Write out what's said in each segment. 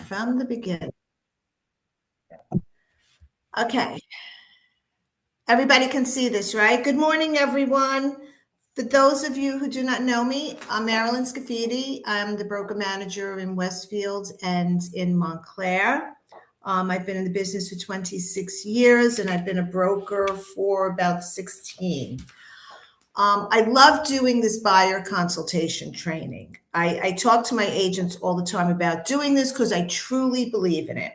from the beginning. Okay. Everybody can see this, right? Good morning, everyone. For those of you who do not know me, I'm Marilynn Scafidi. I'm the broker manager in Westfield and in Montclair. I've been in the business for 26 years, and I've been a broker for about 16. I love doing this buyer consultation training. I talk to my agents all the time about doing this because I truly believe in it.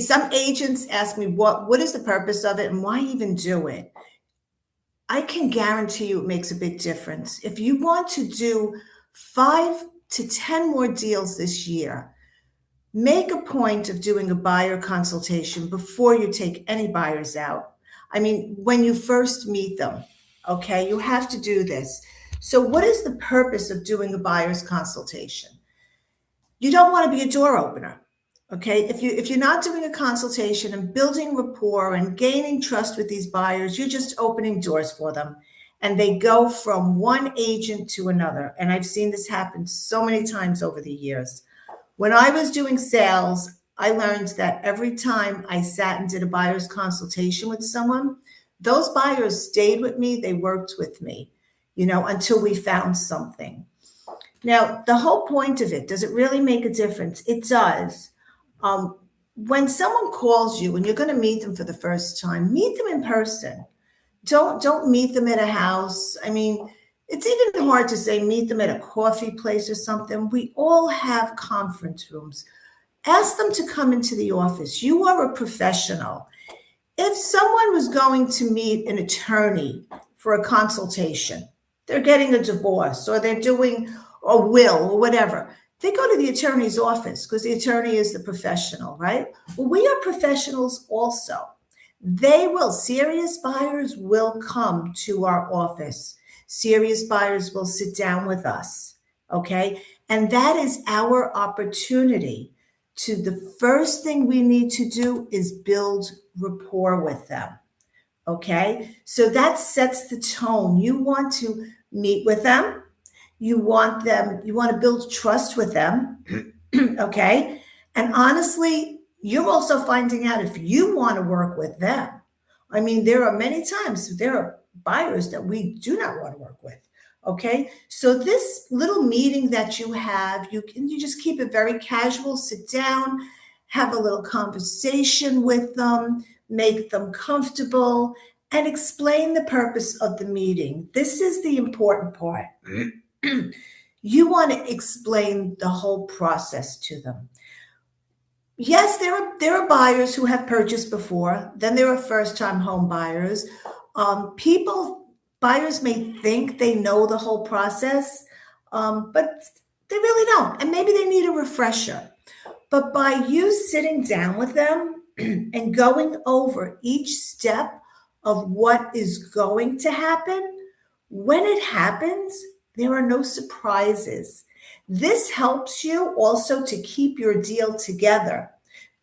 Some agents ask me, what is the purpose of it and why even do it? I can guarantee you it makes a big difference. If you want to do 5 to 10 more deals this year, make a point of doing a buyer consultation before you take any buyers out. I mean, when you first meet them, okay, you have to do this. So what is the purpose of doing a buyer's consultation? You don't want to be a door opener. Okay, if you're not doing a consultation and building rapport and gaining trust with these buyers, you're just opening doors for them. And they go from one agent to another. And I've seen this happen so many times over the years. When I was doing sales, I learned that every time I sat and did a buyer's consultation with someone, those buyers stayed with me, they worked with me, until we found something. Now, the whole point of it, does it really make a difference? It does. When someone calls you and you're going to meet them for the first time, meet them in person. Don't meet them at a house. I mean, it's even hard to say meet them at a coffee place or something. We all have conference rooms. Ask them to come into the office. You are a professional. If someone was going to meet an attorney for a consultation, they're getting a divorce or they're doing a will or whatever, they go to the attorney's office because the attorney is the professional, right? Well, we are professionals also. Serious buyers will come to our office. Serious buyers will sit down with us, okay? And that is our opportunity the first thing we need to do is build rapport with them, okay? So that sets the tone. You want to meet with them. You want to build trust with them, okay? And honestly, you're also finding out if you want to work with them. I mean, there are many times there are buyers that we do not want to work with, okay? So this little meeting that you have, you just keep it very casual, sit down, have a little conversation with them, make them comfortable, and explain the purpose of the meeting. This is the important part. You want to explain the whole process to them. Yes, there are buyers who have purchased before. Then there are first-time home buyers. Buyers may think they know the whole process, but they really don't. And maybe they need a refresher. But by you sitting down with them and going over each step of what is going to happen, when it happens, there are no surprises. This helps you also to keep your deal together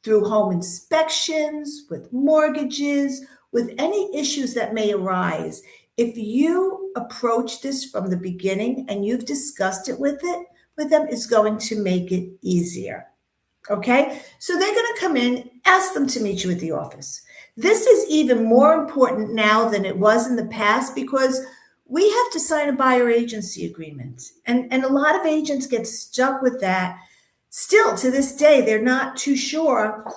through home inspections, with mortgages, with any issues that may arise. If you approach this from the beginning and you've discussed it with them, it's going to make it easier. Okay? So they're going to come in, ask them to meet you at the office. This is even more important now than it was in the past because we have to sign a buyer agency agreement. And a lot of agents get stuck with that. Still, to this day, they're not too sure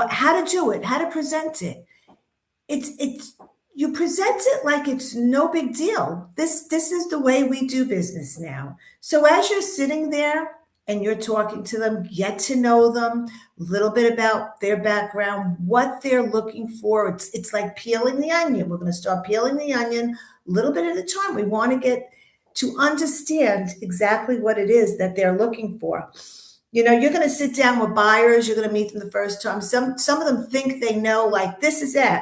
how to do it, how to present it. You present it like it's no big deal. This is the way we do business now. So as you're sitting there and you're talking to them, get to know them, a little bit about their background, what they're looking for. It's like peeling the onion. We're going to start peeling the onion a little bit at a time. We want to get to understand exactly what it is that they're looking for. You're going to sit down with buyers. You're going to meet them the first time. Some of them think they know, like, this is it.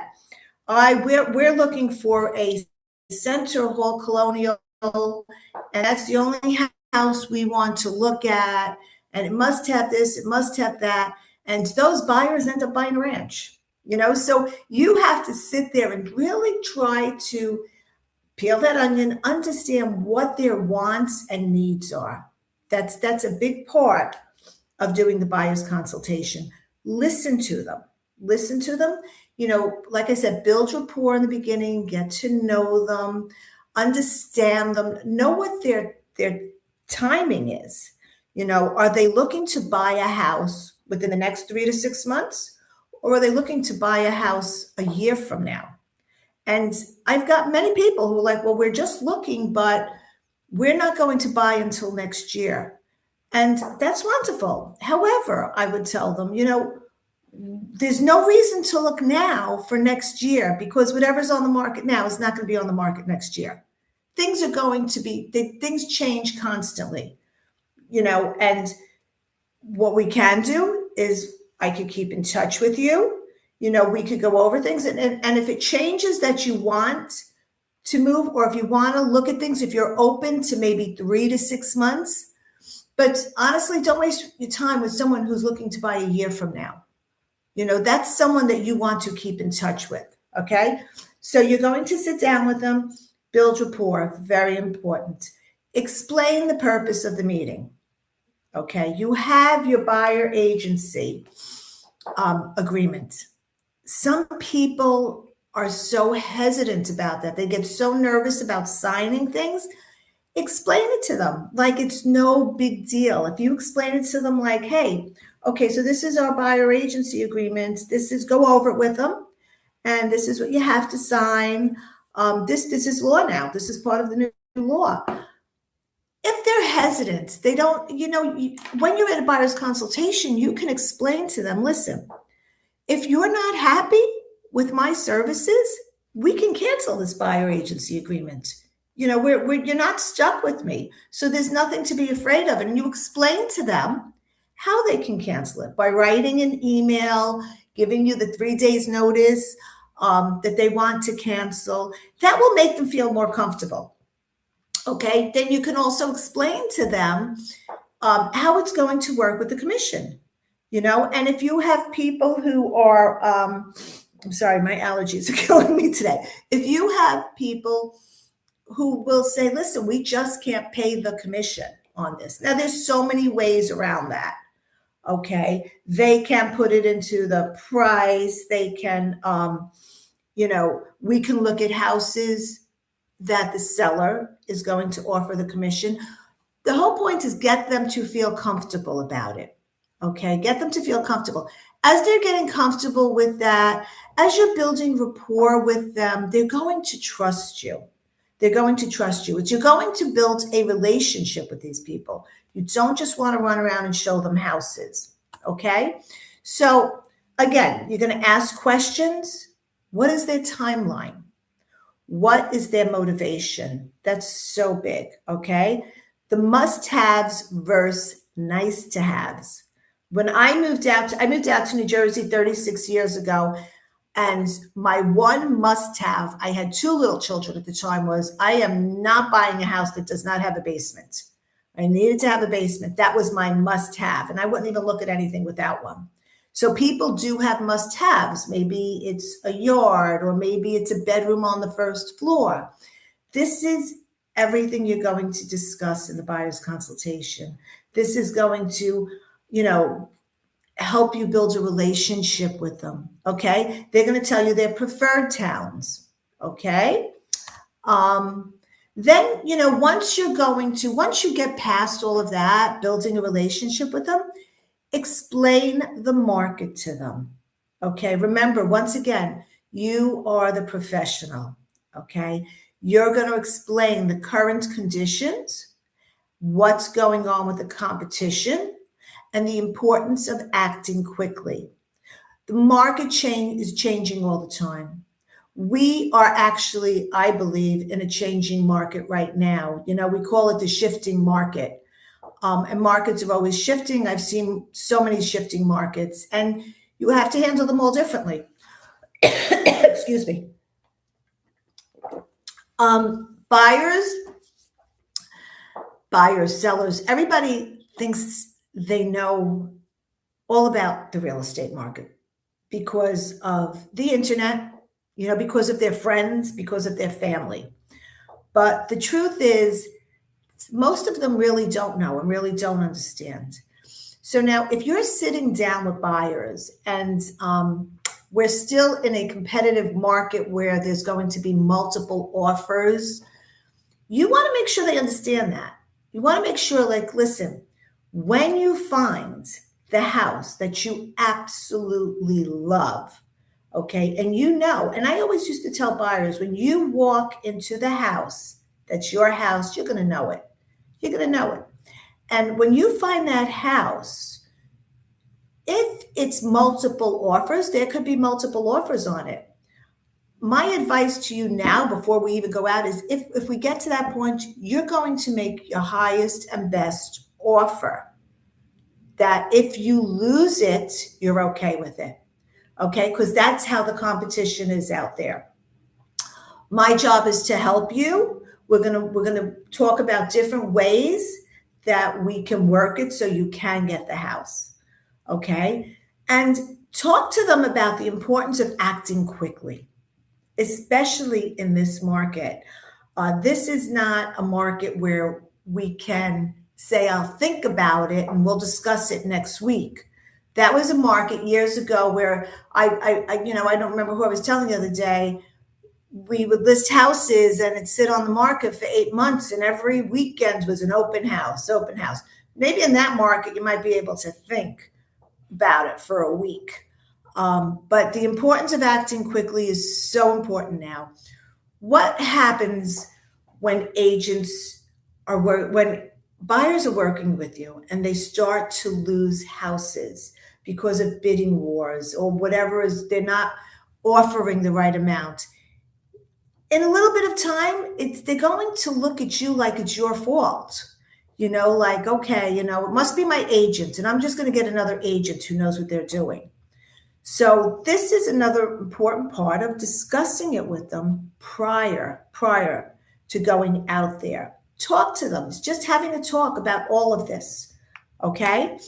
We're looking for a center hall colonial, and that's the only house we want to look at. And it must have this, it must have that. And those buyers end up buying a ranch, So you have to sit there and really try to peel that onion, understand what their wants and needs are. That's a big part of doing the buyer's consultation. Listen to them. Listen to them. Like I said, build rapport in the beginning, get to know them, understand them, know what their timing is. Are they looking to buy a house within the next 3 to 6 months? Or are they looking to buy a house a year from now? And I've got many people who are like, well, we're just looking, but we're not going to buy until next year. And that's wonderful. However, I would tell them, there's no reason to look now for next year, because whatever's on the market now is not going to be on the market next year. Things change constantly, and what we can do is I could keep in touch with you. We could go over things. And if it changes that you want to move, or if you want to look at things, if you're open to maybe 3 to 6 months, but honestly, don't waste your time with someone who's looking to buy a year from now. That's someone that you want to keep in touch with. Okay. So you're going to sit down with them, build rapport, very important. Explain the purpose of the meeting. Okay. You have your buyer agency agreement. Some people are so hesitant about that. They get so nervous about signing things. Explain it to them like it's no big deal. If you explain it to them like, hey, okay, so this is our buyer agency agreement. Go over it with them. And this is what you have to sign. This is law now. This is part of the new law. If they're hesitant, they don't, when you're at a buyer's consultation, you can explain to them, listen, if you're not happy with my services, we can cancel this buyer agency agreement. You're not stuck with me. So there's nothing to be afraid of. And you explain to them how they can cancel it by writing an email, giving you the 3 days notice that they want to cancel. That will make them feel more comfortable. Okay. Then you can also explain to them how it's going to work with the commission, and if you have people who are, I'm sorry, my allergies are killing me today. If you have people who will say, listen, we just can't pay the commission on this. Now, there's so many ways around that. Okay. They can put it into the price. They can, we can look at houses that the seller is going to offer the commission. The whole point is get them to feel comfortable about it. Okay. Get them to feel comfortable. As they're getting comfortable with that, as you're building rapport with them, they're going to trust you. They're going to trust you. You're going to build a relationship with these people. You don't just want to run around and show them houses. Okay. So again, you're going to ask questions. What is their timeline? What is their motivation? That's so big. Okay. The must-haves versus nice-to-haves. When I moved out to New Jersey 36 years ago, and my one must-have, I had 2 little children at the time, was I am not buying a house that does not have a basement. I needed to have a basement. That was my must-have, and I wouldn't even look at anything without one. So people do have must-haves. Maybe it's a yard, or maybe it's a bedroom on the first floor. This is everything you're going to discuss in the buyer's consultation. This is going to, help you build a relationship with them. Okay. They're going to tell you their preferred towns. Okay. Then, once you get past all of that, building a relationship with them, explain the market to them. Okay. Remember, once again, you are the professional. Okay. You're going to explain the current conditions, what's going on with the competition, and the importance of acting quickly. The market is changing all the time. We are actually, I believe, in a changing market right now. We call it the shifting market. And markets are always shifting. I've seen so many shifting markets, and you have to handle them all differently. Excuse me. Buyers, sellers, everybody thinks they know all about the real estate market because of the internet, because of their friends, because of their family. But the truth is, most of them really don't know and really don't understand. So now if you're sitting down with buyers and we're still in a competitive market where there's going to be multiple offers, you want to make sure they understand that. You want to make sure, like, listen, when you find the house that you absolutely love, okay, and and I always used to tell buyers, when you walk into the house that's your house, you're going to know it. You're going to know it. And when you find that house, if it's multiple offers, there could be multiple offers on it. My advice to you now, before we even go out, is if we get to that point, you're going to make your highest and best offer. That if you lose it, you're okay with it. Okay, because that's how the competition is out there. My job is to help you. We're gonna talk about different ways that we can work it so you can get the house. Okay, and talk to them about the importance of acting quickly, especially in this market. This is not a market where we can say, I'll think about it and we'll discuss it next week. That was a market years ago where I don't remember who I was telling the other day. We would list houses and it'd sit on the market for 8 months, and every weekend was an open house. Maybe in that market, you might be able to think about it for a week. But the importance of acting quickly is so important now. What happens when when buyers are working with you and they start to lose houses because of bidding wars or whatever, they're not offering the right amount? In a little bit of time, they're going to look at you like it's your fault. Like, okay, it must be my agent, and I'm just going to get another agent who knows what they're doing. So this is another important part of discussing it with them prior to going out there. Talk to them. It's just having a talk about all of this, okay?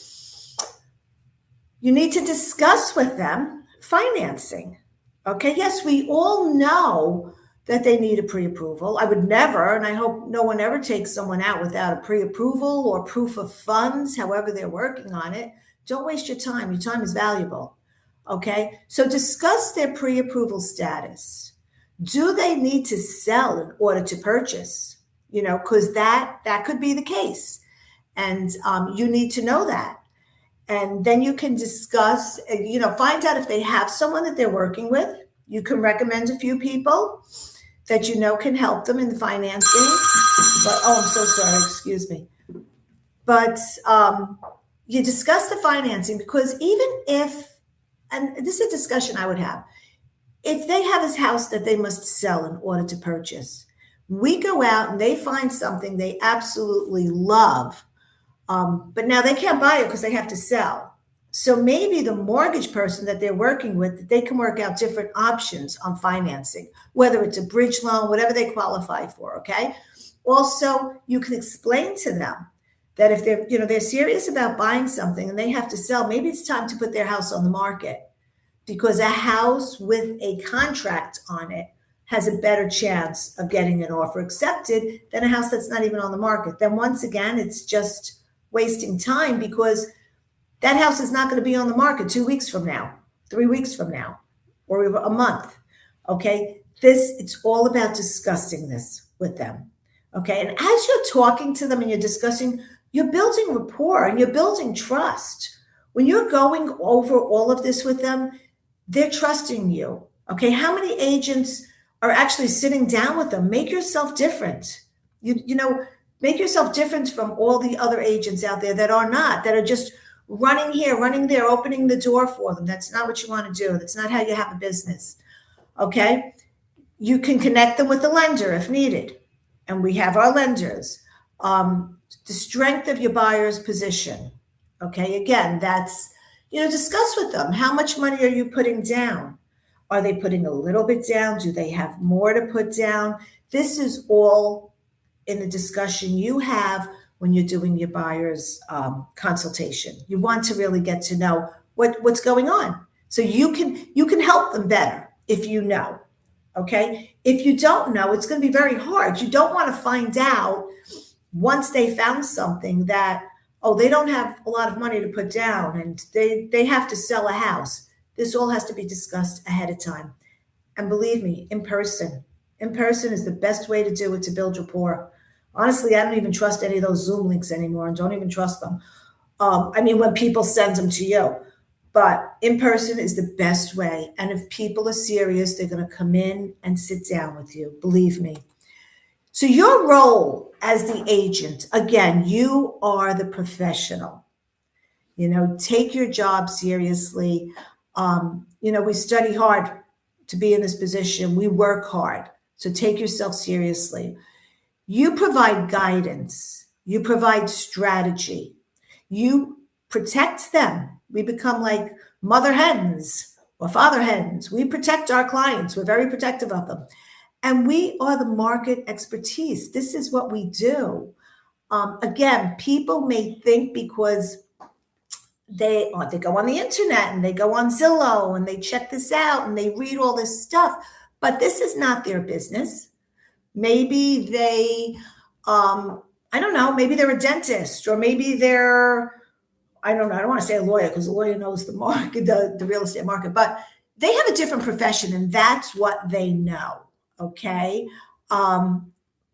You need to discuss with them financing, okay? Yes, we all know that they need a pre-approval. I would never, and I hope no one ever takes someone out without a pre-approval or proof of funds, however they're working on it. Don't waste your time. Your time is valuable. Okay, so discuss their pre-approval status. Do they need to sell in order to purchase? Because that could be the case. And you need to know that. And then you can discuss, find out if they have someone that they're working with. You can recommend a few people that can help them in the financing. But, I'm so sorry, excuse me. But you discuss the financing, because even if, and this is a discussion I would have, if they have this house that they must sell in order to purchase, we go out and they find something they absolutely love, but now they can't buy it because they have to sell. So maybe the mortgage person that they're working with, they can work out different options on financing, whether it's a bridge loan, whatever they qualify for, okay? Also, you can explain to them that if they're serious about buying something and they have to sell, maybe it's time to put their house on the market, because a house with a contract on it has a better chance of getting an offer accepted than a house that's not even on the market. Then once again, it's just wasting time, because that house is not going to be on the market 2 weeks from now, 3 weeks from now, or a month. Okay. It's all about discussing this with them. Okay. And as you're talking to them and you're discussing, you're building rapport and you're building trust. When you're going over all of this with them, they're trusting you. Okay. How many agents are actually sitting down with them? Make yourself different. Make yourself different from all the other agents out there that are just running here, running there, opening the door for them. That's not what you want to do. That's not how you have a business. Okay. You can connect them with the lender if needed. And we have our lenders. The strength of your buyer's position. Okay. Again, that's, discuss with them. How much money are you putting down? Are they putting a little bit down? Do they have more to put down? This is all in the discussion you have when you're doing your buyer's consultation. You want to really get to know what's going on, so you can help them better if you know. Okay, if you don't know, it's going to be very hard. You don't want to find out once they found something that, oh, they don't have a lot of money to put down and they have to sell a house. This all has to be discussed ahead of time. And believe me, in person is the best way to do it, to build rapport. Honestly, I don't even trust any of those Zoom links anymore and don't even trust them. When people send them to you, but in person is the best way. And if people are serious, they're going to come in and sit down with you. Believe me. So your role as the agent, again, you are the professional. Take your job seriously. We study hard to be in this position. We work hard. So take yourself seriously. You provide guidance. You provide strategy. You protect them. We become like mother hens or father hens. We protect our clients. We're very protective of them. And we are the market expertise. This is what we do. Again, people may think because they go on the internet and they go on Zillow and they check this out and they read all this stuff, but this is not their business. Maybe they, I don't know, maybe they're a dentist, or maybe they're, I don't know, I don't want to say a lawyer because a lawyer knows the market, the real estate market, but they have a different profession and that's what they know. Okay.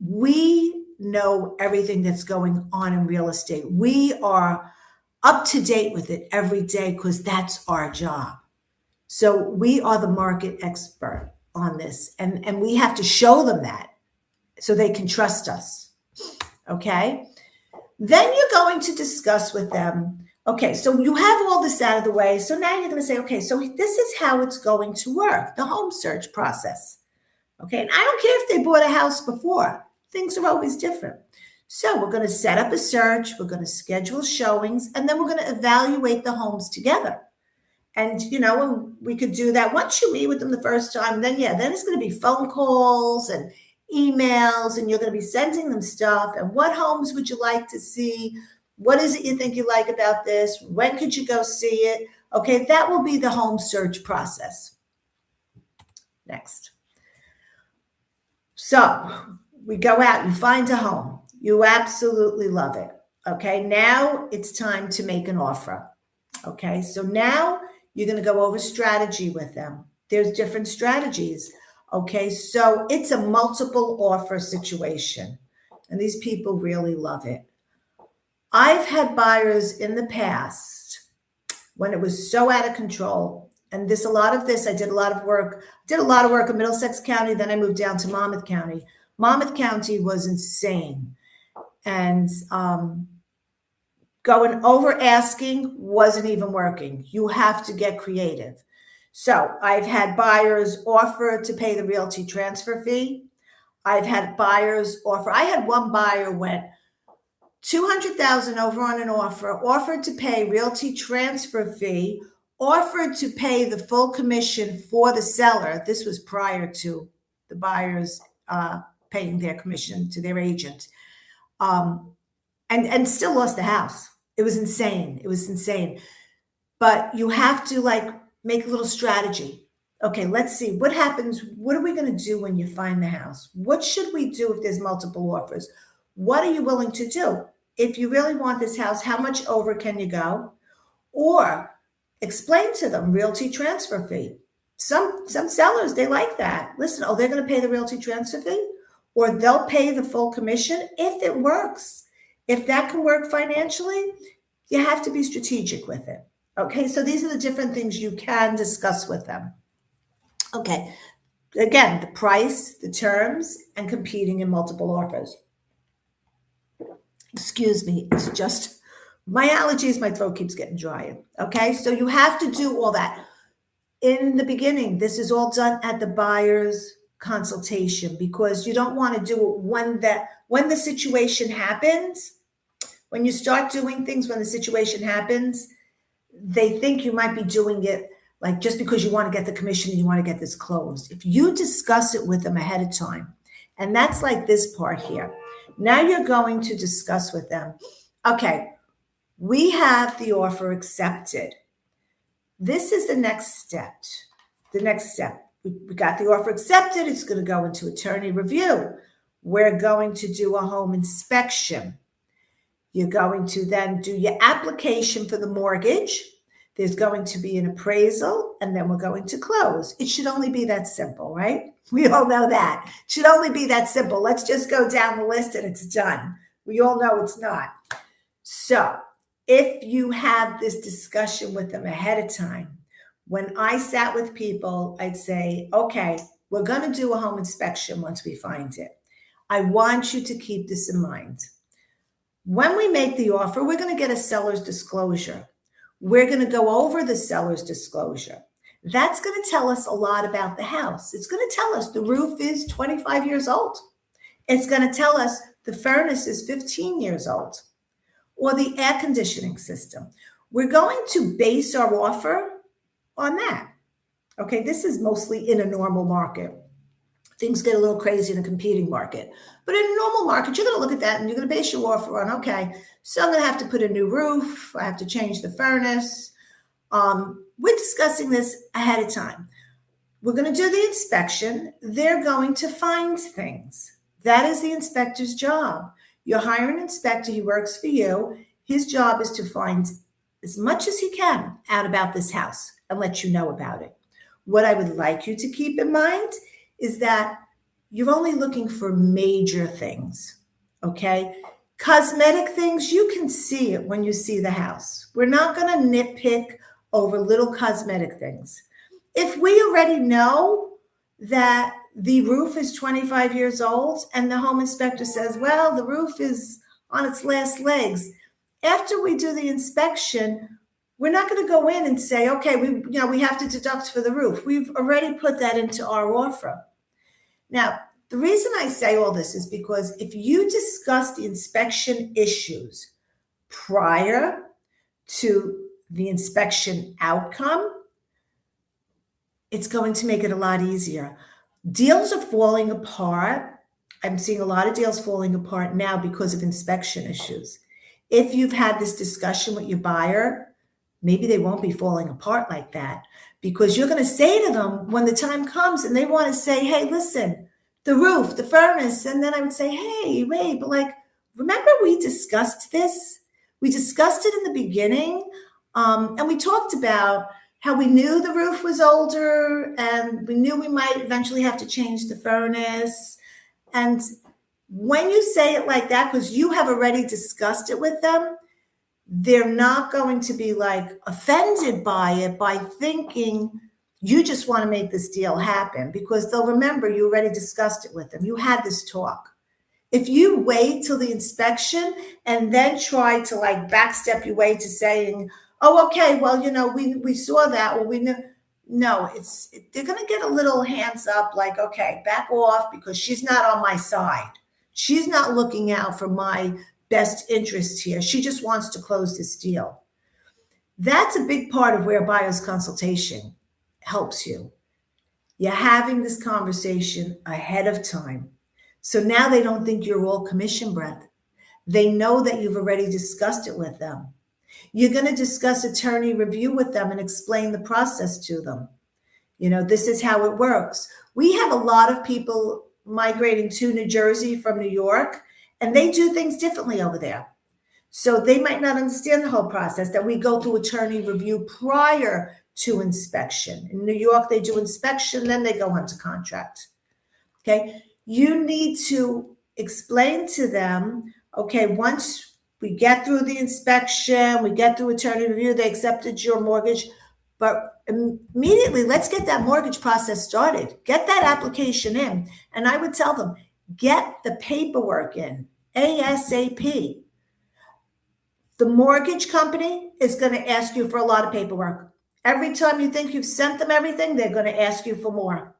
We know everything that's going on in real estate. We are up to date with it every day because that's our job. So we are the market expert on this, and we have to show them that so they can trust us. Okay. Then you're going to discuss with them. Okay, so you have all this out of the way. So now you're going to say, okay, so this is how it's going to work, the home search process. Okay, and I don't care if they bought a house before. Things are always different. So we're going to set up a search. We're going to schedule showings, and then we're going to evaluate the homes together. And, we could do that. Once you meet with them the first time, then it's going to be phone calls and emails, and you're going to be sending them stuff. And what homes would you like to see? What is it you think you like about this? When could you go see it? Okay, that will be the home search process. Next. So we go out, you find a home. You absolutely love it. Okay, now it's time to make an offer. Okay, so now you're going to go over strategy with them. There's different strategies. Okay, so it's a multiple offer situation. And these people really love it. I've had buyers in the past when it was so out of control. And I did a lot of work in Middlesex County. Then I moved down to Monmouth County. Monmouth County was insane. And going over asking wasn't even working. You have to get creative. So I've had buyers offer to pay the realty transfer fee. I've had buyers offer. I had one buyer went $200,000 over on an offered to pay realty transfer fee, offered to pay the full commission for the seller. This was prior to the buyers paying their commission to their agent, and still lost the house. It was insane. But you have to make a little strategy. Okay, let's see what happens. What are we going to do when you find the house? What should we do if there's multiple offers? What are you willing to do? If you really want this house, how much over can you go? Or explain to them realty transfer fee. Some sellers, they like that. Listen, they're going to pay the realty transfer fee, or they'll pay the full commission if it works. If that can work financially, you have to be strategic with it. Okay, so these are the different things you can discuss with them. Okay, again, the price, the terms, and competing in multiple offers. Excuse me, it's just my allergies, my throat keeps getting drier. Okay, so you have to do all that. In the beginning, this is all done at the buyer's consultation, because you don't want to do it when the situation happens. When you start doing things when the situation happens, they think you might be doing it just because you want to get the commission and you want to get this closed. If you discuss it with them ahead of time, and that's like this part here. Now you're going to discuss with them, okay, we have the offer accepted. This is the next step. We got the offer accepted. It's going to go into attorney review. We're going to do a home inspection. You're going to then do your application for the mortgage. There's going to be an appraisal, and then we're going to close. It should only be that simple, right? We all know that. It should only be that simple. Let's just go down the list and it's done. We all know it's not. So if you have this discussion with them ahead of time, when I sat with people, I'd say, okay, we're going to do a home inspection once we find it. I want you to keep this in mind. When we make the offer, we're going to get a seller's disclosure. We're going to go over the seller's disclosure. That's going to tell us a lot about the house. It's going to tell us the roof is 25 years old. It's going to tell us the furnace is 15 years old, or the air conditioning system. We're going to base our offer on that. Okay, this is mostly in a normal market. Things get a little crazy in a competing market. But in a normal market, you're going to look at that and you're going to base your offer on, okay, so I'm going to have to put a new roof. I have to change the furnace. We're discussing this ahead of time. We're going to do the inspection. They're going to find things. That is the inspector's job. You hire an inspector. He works for you. His job is to find as much as he can out about this house and let you know about it. What I would like you to keep in mind is that you're only looking for major things, okay? Cosmetic things, you can see it when you see the house. We're not going to nitpick over little cosmetic things. If we already know that the roof is 25 years old and the home inspector says, well, the roof is on its last legs, after we do the inspection, we're not going to go in and say, okay, we have to deduct for the roof. We've already put that into our offer. Now, the reason I say all this is because if you discuss the inspection issues prior to the inspection outcome, it's going to make it a lot easier. Deals are falling apart. I'm seeing a lot of deals falling apart now because of inspection issues. If you've had this discussion with your buyer, maybe they won't be falling apart like that, because you're going to say to them when the time comes and they want to say, hey, listen, the roof, the furnace. And then I would say, hey, wait, but like, remember we discussed this? We discussed it in the beginning. And we talked about how we knew the roof was older and we knew we might eventually have to change the furnace. And when you say it like that, because you have already discussed it with them, they're not going to be like offended by it, by thinking you just want to make this deal happen, because they'll remember you already discussed it with them. You had this talk. If you wait till the inspection and then try to like backstep your way to saying, oh, okay, well, we saw that, or we knew. No, they're going to get a little hands up like, okay, back off, because she's not on my side. She's not looking out for my best interest here. She just wants to close this deal. That's a big part of where buyer's consultation helps you. You're having this conversation ahead of time. So now they don't think you're all commission breath. They know that you've already discussed it with them. You're going to discuss attorney review with them and explain the process to them. This is how it works. We have a lot of people migrating to New Jersey from New York, and they do things differently over there. So they might not understand the whole process, that we go through attorney review prior to inspection. In New York, they do inspection, then they go on to contract. Okay. You need to explain to them, okay, once we get through the inspection, we get through attorney review, they accepted your mortgage, but immediately let's get that mortgage process started. Get that application in. And I would tell them, get the paperwork in ASAP. The mortgage company is going to ask you for a lot of paperwork. Every time you think you've sent them everything, they're going to ask you for more.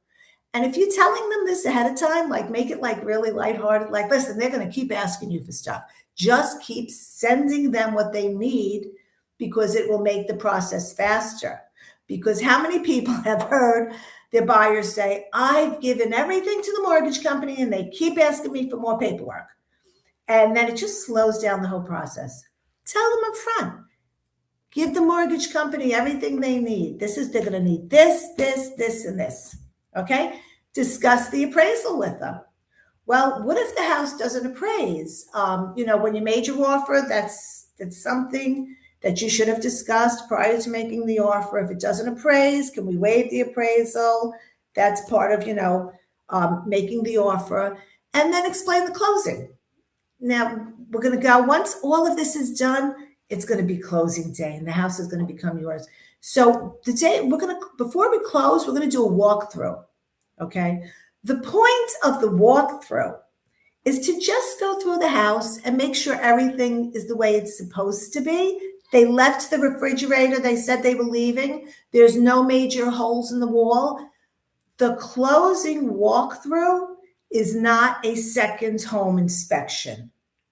And if you're telling them this ahead of time, like make it like really lighthearted, like, listen, they're going to keep asking you for stuff. Just keep sending them what they need, because it will make the process faster. Because how many people have heard their buyers say, I've given everything to the mortgage company and they keep asking me for more paperwork. And then it just slows down the whole process. Tell them up front. Give the mortgage company everything they need. They're going to need this, this, this, and this. Okay? Discuss the appraisal with them. Well, what if the house doesn't appraise? When you made your offer, that's something that you should have discussed prior to making the offer. If it doesn't appraise, can we waive the appraisal? That's part of, making the offer. And then explain the closing. Now, we're going to go, once all of this is done, it's going to be closing day and the house is going to become yours. So the day before we close, we're going to do a walkthrough. Okay. The point of the walkthrough is to just go through the house and make sure everything is the way it's supposed to be. They left the refrigerator. They said they were leaving. There's no major holes in the wall. The closing walkthrough is not a second home inspection.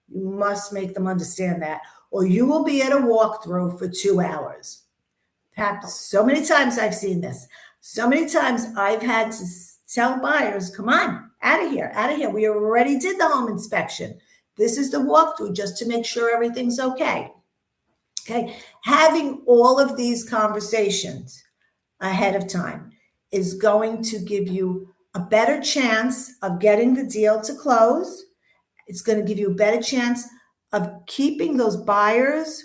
You must make them understand that, or you will be at a walkthrough for 2 hours. Perhaps so many times I've seen this. So many times I've had to tell buyers, come on, out of here, out of here. We already did the home inspection. This is the walkthrough just to make sure everything's okay. Okay. Having all of these conversations ahead of time is going to give you a better chance of getting the deal to close. It's going to give you a better chance of keeping those buyers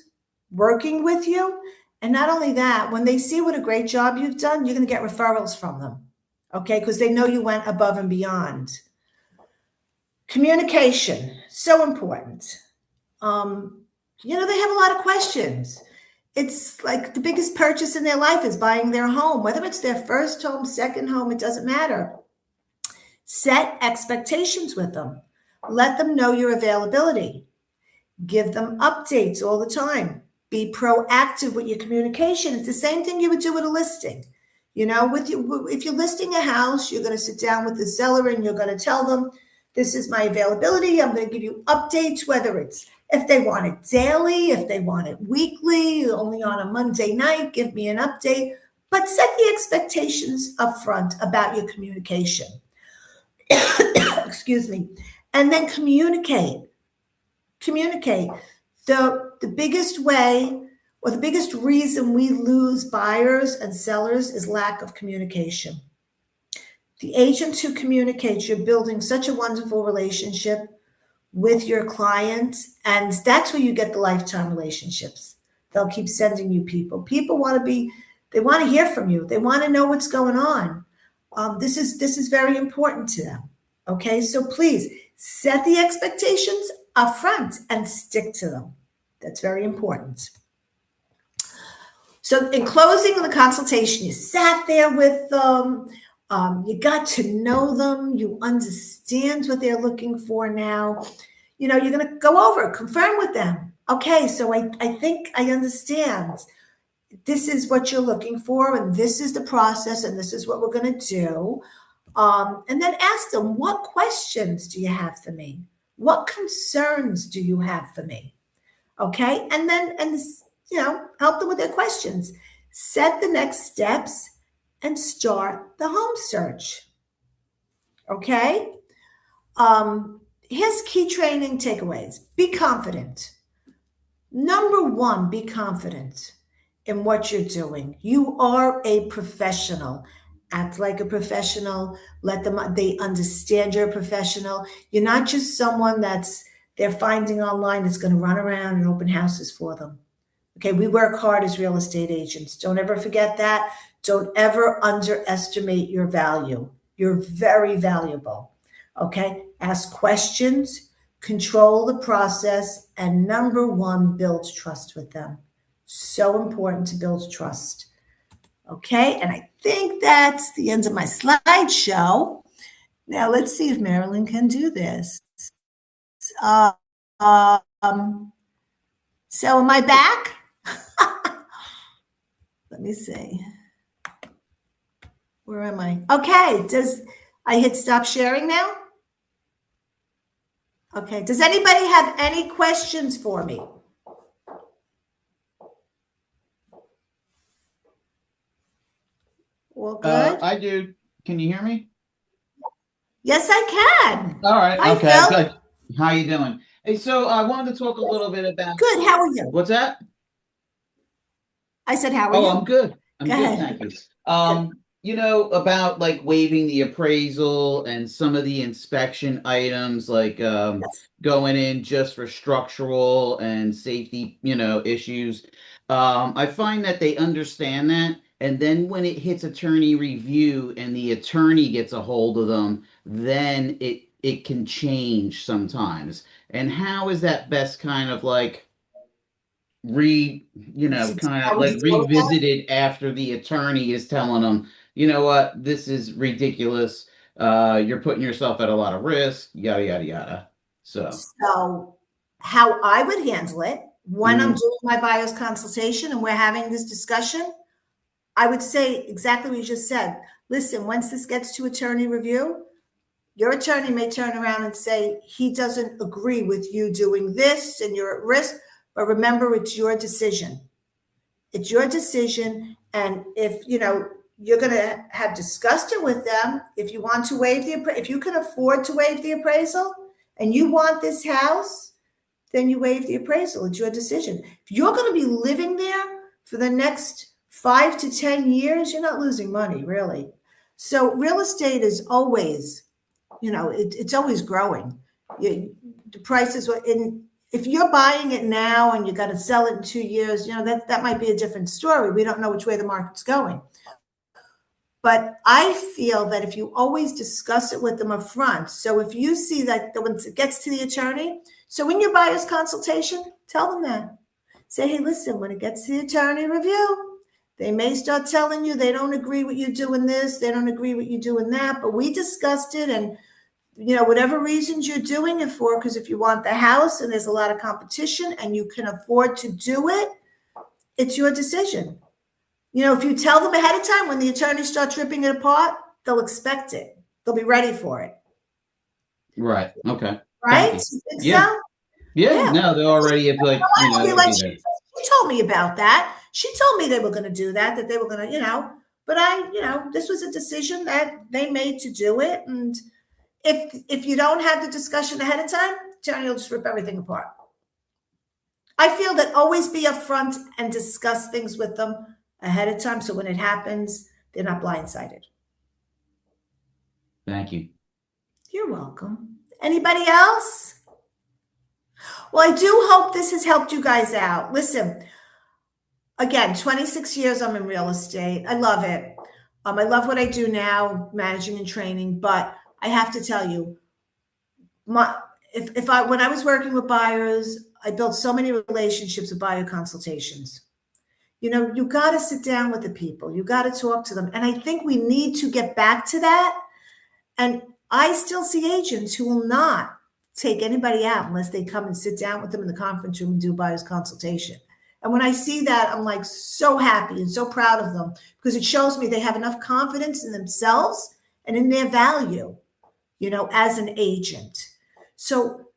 working with you. And not only that, when they see what a great job you've done, you're going to get referrals from them. Okay, because they know you went above and beyond. Communication, so important. They have a lot of questions. It's like the biggest purchase in their life is buying their home, whether it's their first home, second home, it doesn't matter. Set expectations with them. Let them know your availability. Give them updates all the time. Be proactive with your communication. It's the same thing you would do with a listing. If you're listing a house, you're going to sit down with the seller and you're going to tell them, this is my availability. I'm going to give you updates, whether it's if they want it daily, if they want it weekly, only on a Monday night, give me an update. But set the expectations up front about your communication. Excuse me. And then communicate. The biggest way or the biggest reason we lose buyers and sellers is lack of communication. The agent who communicates, you're building such a wonderful relationship with your client, and that's where you get the lifetime relationships. They'll keep sending you people. People they want to hear from you. They want to know what's going on. This is very important to them. Okay, so please set the expectations up front and stick to them. That's very important. So in closing the consultation, you sat there with them, you got to know them, you understand what they're looking for now. You're going to go over, confirm with them. Okay, so I think I understand. This is what you're looking for, and this is the process, and this is what we're going to do. And then ask them, what questions do you have for me? What concerns do you have for me? Okay, and help them with their questions. Set the next steps and start the home search. Okay. Here's key training takeaways. Be confident. Number one, be confident in what you're doing. You are a professional. Act like a professional. They understand you're a professional. You're not just someone they're finding online that's going to run around and open houses for them. Okay, we work hard as real estate agents. Don't ever forget that. Don't ever underestimate your value. You're very valuable. Okay, ask questions, control the process, and number one, build trust with them. So important to build trust. Okay, and I think that's the end of my slideshow. Now let's see if Marilyn can do this. So am I back? Let me see. Where am I? Okay, I hit stop sharing now? Okay, does anybody have any questions for me? All good? I do. Can you hear me? Yes, I can. All right. Hi, Okay, Phil. good. How you doing? Hey, so I wanted to talk a little bit about. Good. How are you? What's that? I said, how are you? I'm good. I'm Go good, ahead. thank you. about like waiving the appraisal and some of the inspection items, like going in just for structural and safety, issues. I find that they understand that. And then when it hits attorney review and the attorney gets a hold of them, then it can change sometimes. And how is that best kind of like kind How of would you like deal with that? revisited after the attorney is telling them, you know what, this is ridiculous. You're putting yourself at a lot of risk, yada yada yada. So, So, how I would handle it when I'm mhm. doing my buyer's consultation and we're having this discussion, I would say exactly what you just said. Listen, once this gets to attorney review, your attorney may turn around and say he doesn't agree with you doing this and you're at risk, but remember, it's your decision. It's your decision. And if you're going to have discussed it with them, if you want to waive if you can afford to waive the appraisal and you want this house, then you waive the appraisal. It's your decision. If you're going to be living there for the next 5 to 10 years, you're not losing money, really. So real estate is always, it's always growing. The prices were in. If you're buying it now and you got to sell it in 2 years, that might be a different story. We don't know which way the market's going. But I feel that if you always discuss it with them up front, so if you see that when it gets to the attorney, so in your buyer's consultation, tell them that. Say, hey, listen, when it gets to the attorney review, they may start telling you they don't agree with you doing this, they don't agree with you doing that, but we discussed it, and whatever reasons you're doing it for, because if you want the house and there's a lot of competition and you can afford to do it, it's your decision. If you tell them ahead of time, when the attorney starts ripping it apart, they'll expect it. They'll be ready for it. Right. Okay. Thank Right? you. You think Yeah. so? Yeah. Yeah. No, they already have like, I'll be they'll like, be there. she told me about that. She told me they were going to do that they were going to, but this was a decision that they made to do it. And if you don't have the discussion ahead of time, attorney will just rip everything apart. I feel that always be upfront and discuss things with them ahead of time. So when it happens, they're not blindsided. Thank you. You're welcome. Anybody else? Well, I do hope this has helped you guys out. Listen, again, 26 years I'm in real estate. I love it. I love what I do now, managing and training, but I have to tell you, when I was working with buyers, I built so many relationships with buyer consultations. You got to sit down with the people. You got to talk to them. And I think we need to get back to that. And I still see agents who will not take anybody out unless they come and sit down with them in the conference room and do a buyer's consultation. And when I see that, I'm like so happy and so proud of them because it shows me they have enough confidence in themselves and in their value, as an agent. So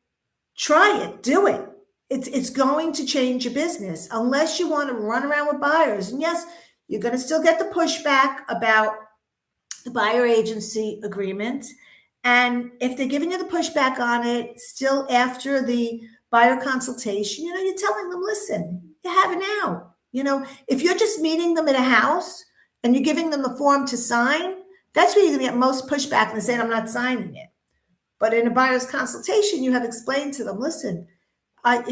try it, do it. It's going to change your business unless you want to run around with buyers. And yes, you're going to still get the pushback about the buyer agency agreement. And if they're giving you the pushback on it, still after the buyer consultation, you're telling them, listen, you have it now. If you're just meeting them at a house and you're giving them the form to sign, that's where you're going to get most pushback and saying, I'm not signing it. But in a buyer's consultation, you have explained to them, listen, when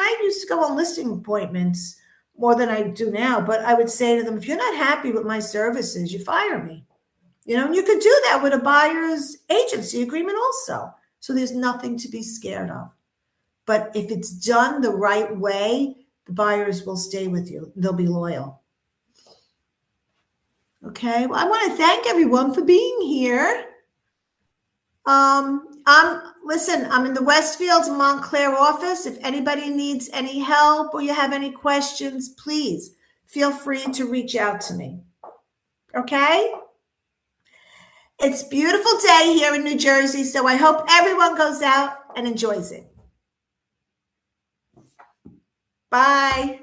I used to go on listing appointments more than I do now, but I would say to them, if you're not happy with my services, you fire me. And you could do that with a buyer's agency agreement also. So there's nothing to be scared of. But if it's done the right way, the buyers will stay with you. They'll be loyal. Okay. Well, I want to thank everyone for being here. I'm in the Westfield Montclair office. If anybody needs any help or you have any questions, please feel free to reach out to me. Okay? It's a beautiful day here in New Jersey, so I hope everyone goes out and enjoys it. Bye.